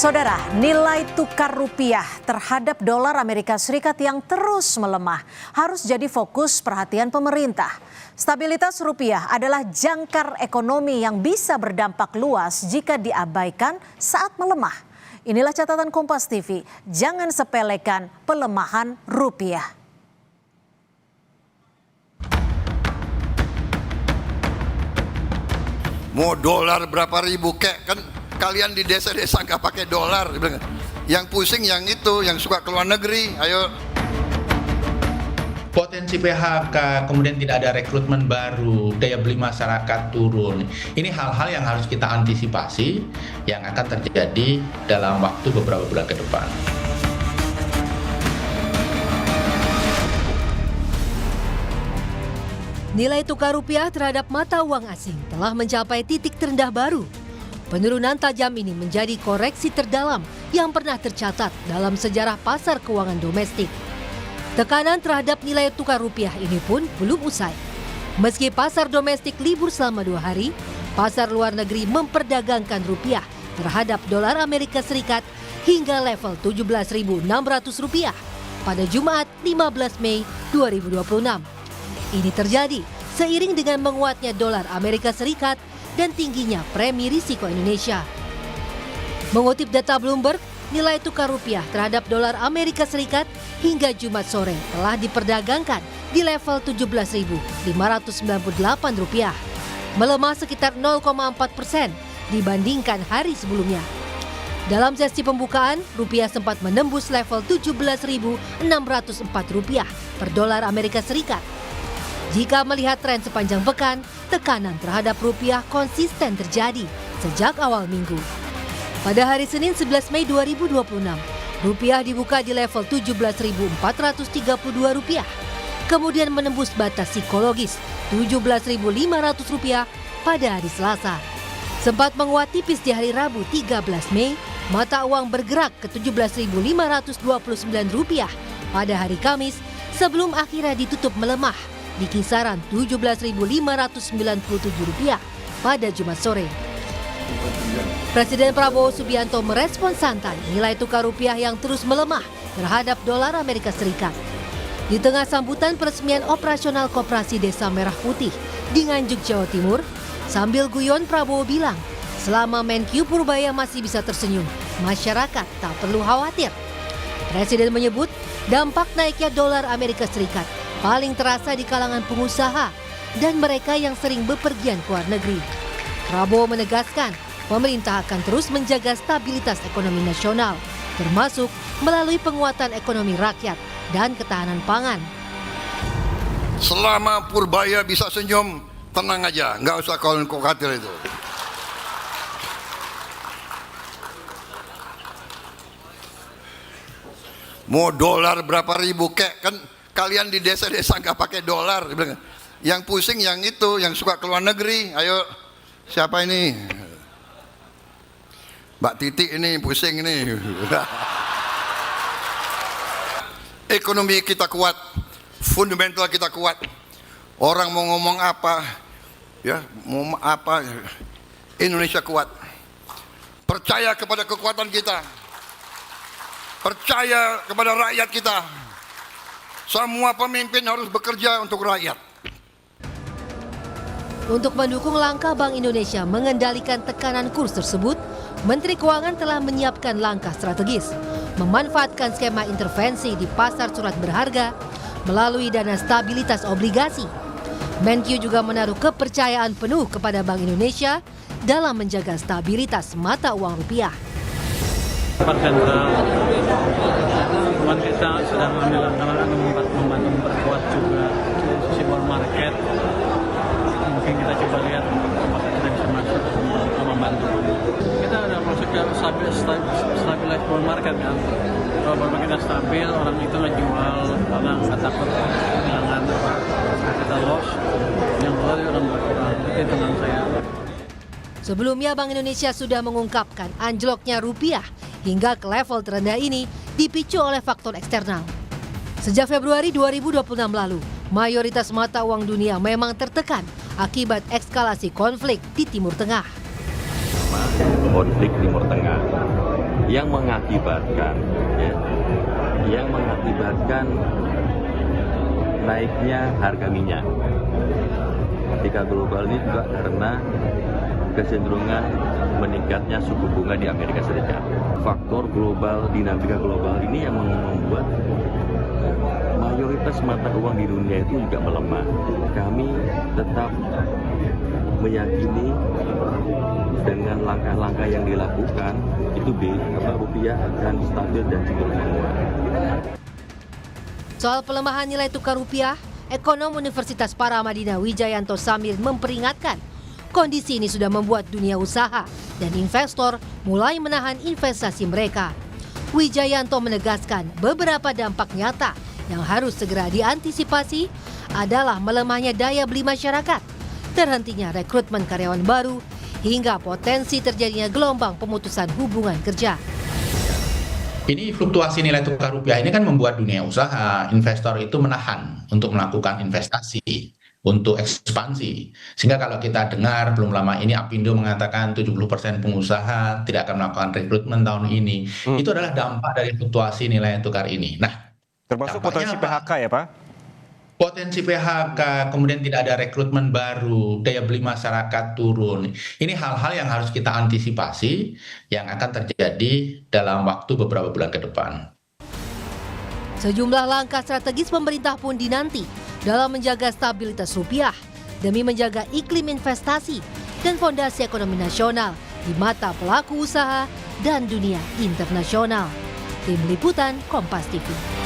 Saudara, nilai tukar rupiah terhadap dolar Amerika Serikat yang terus melemah harus jadi fokus perhatian pemerintah. Stabilitas rupiah adalah jangkar ekonomi yang bisa berdampak luas jika diabaikan saat melemah. Inilah catatan Kompas TV, jangan sepelekan pelemahan rupiah. Mau dolar berapa ribu kek kan kalian di desa-desa nggak pakai dolar. Yang pusing yang itu, yang suka keluar negeri. Ayo. Potensi PHK, kemudian tidak ada rekrutmen baru, daya beli masyarakat turun. Ini hal-hal yang harus kita antisipasi yang akan terjadi dalam waktu beberapa bulan ke depan. Nilai tukar rupiah terhadap mata uang asing telah mencapai titik terendah baru. Penurunan tajam ini menjadi koreksi terdalam yang pernah tercatat dalam sejarah pasar keuangan domestik. Tekanan terhadap nilai tukar rupiah ini pun belum usai. Meski pasar domestik libur selama 2 hari, pasar luar negeri memperdagangkan rupiah terhadap dolar Amerika Serikat hingga level Rp17.600 pada Jumat 15 Mei 2026. Ini terjadi seiring dengan menguatnya dolar Amerika Serikat dan tingginya premi risiko Indonesia. Mengutip data Bloomberg, nilai tukar rupiah terhadap dolar Amerika Serikat hingga Jumat sore telah diperdagangkan di level Rp17.598, melemah sekitar 0,4% dibandingkan hari sebelumnya. Dalam sesi pembukaan, rupiah sempat menembus level Rp17.604 per dolar Amerika Serikat. Jika melihat tren sepanjang pekan, tekanan terhadap rupiah konsisten terjadi sejak awal minggu. Pada hari Senin 11 Mei 2026, rupiah dibuka di level Rp17.432, kemudian menembus batas psikologis Rp17.500 pada hari Selasa. Sempat menguat tipis di hari Rabu 13 Mei, mata uang bergerak ke Rp17.529 pada hari Kamis sebelum akhirnya ditutup melemah di kisaran Rp17.597 pada Jumat sore. Presiden Prabowo Subianto merespons santai nilai tukar rupiah yang terus melemah terhadap dolar Amerika Serikat. Di tengah sambutan peresmian operasional Koperasi Desa Merah Putih di Nganjuk, Jawa Timur, sambil guyon Prabowo bilang, selama Menkyu Purbaya masih bisa tersenyum, masyarakat tak perlu khawatir. Presiden menyebut dampak naiknya dolar Amerika Serikat paling terasa di kalangan pengusaha dan mereka yang sering bepergian ke luar negeri. Prabowo menegaskan pemerintah akan terus menjaga stabilitas ekonomi nasional, termasuk melalui penguatan ekonomi rakyat dan ketahanan pangan. Selama Purbaya bisa senyum, tenang aja, nggak usah khawatir itu. Mau dolar berapa ribu kek kan kalian di desa-desa nggak pakai dolar. Yang pusing yang itu, yang suka keluar negeri. Ayo, siapa ini? Mbak Titi ini pusing ini. Ekonomi kita kuat, fundamental kita kuat. Orang mau ngomong apa, ya mau apa, Indonesia kuat. Percaya kepada kekuatan kita, percaya kepada rakyat kita. Semua pemimpin harus bekerja untuk rakyat. Untuk mendukung langkah Bank Indonesia mengendalikan tekanan kurs tersebut, Menteri Keuangan telah menyiapkan langkah strategis, memanfaatkan skema intervensi di pasar surat berharga melalui dana stabilitas obligasi. Menkyu juga menaruh kepercayaan penuh kepada Bank Indonesia dalam menjaga stabilitas mata uang rupiah. Teman kita sudah mengambil langkah membantu memperkuat juga sisi bond market. Mungkin kita coba lihat apakah kita bisa masuk membantu. Kita ada prosesnya stabilize bond market kan. Kalau bond market stabil, orang itu ngejual, orang nggak takut kehilangan kita loss, yang jual orang berkurang. Itu tenang saya. Sebelumnya Bank Indonesia sudah mengungkapkan anjloknya rupiah hingga ke level terendah ini dipicu oleh faktor eksternal. Sejak Februari 2026 lalu, mayoritas mata uang dunia memang tertekan akibat eskalasi konflik di Timur Tengah. Konflik Timur Tengah yang mengakibatkan naiknya harga minyak. Ketika global ini juga karena kecenderungan meningkatnya suku bunga di Amerika Serikat. Faktor global, dinamika global ini yang membuat mayoritas mata uang di dunia itu juga melemah. Kami tetap meyakini dengan langkah-langkah yang dilakukan itu rupiah akan stabil dan cenderung menguat. Soal pelemahan nilai tukar rupiah, ekonom Universitas Paramadina Wijayanto Samir memperingatkan kondisi ini sudah membuat dunia usaha dan investor mulai menahan investasi mereka. Wijayanto menegaskan beberapa dampak nyata yang harus segera diantisipasi adalah melemahnya daya beli masyarakat, terhentinya rekrutmen karyawan baru, hingga potensi terjadinya gelombang pemutusan hubungan kerja. Ini fluktuasi nilai tukar rupiah ini kan membuat dunia usaha, investor itu menahan untuk melakukan investasi, untuk ekspansi. Sehingga kalau kita dengar belum lama ini Apindo mengatakan 70% pengusaha tidak akan melakukan rekrutmen tahun ini. Itu adalah dampak dari fluktuasi nilai tukar ini. Nah, termasuk potensi PHK ya Pak? Potensi PHK, kemudian tidak ada rekrutmen baru, daya beli masyarakat turun. Ini hal-hal yang harus kita antisipasi yang akan terjadi dalam waktu beberapa bulan ke depan. Sejumlah langkah strategis pemerintah pun dinanti dalam menjaga stabilitas rupiah demi menjaga iklim investasi dan fondasi ekonomi nasional di mata pelaku usaha dan dunia internasional. Tim Liputan Kompas TV.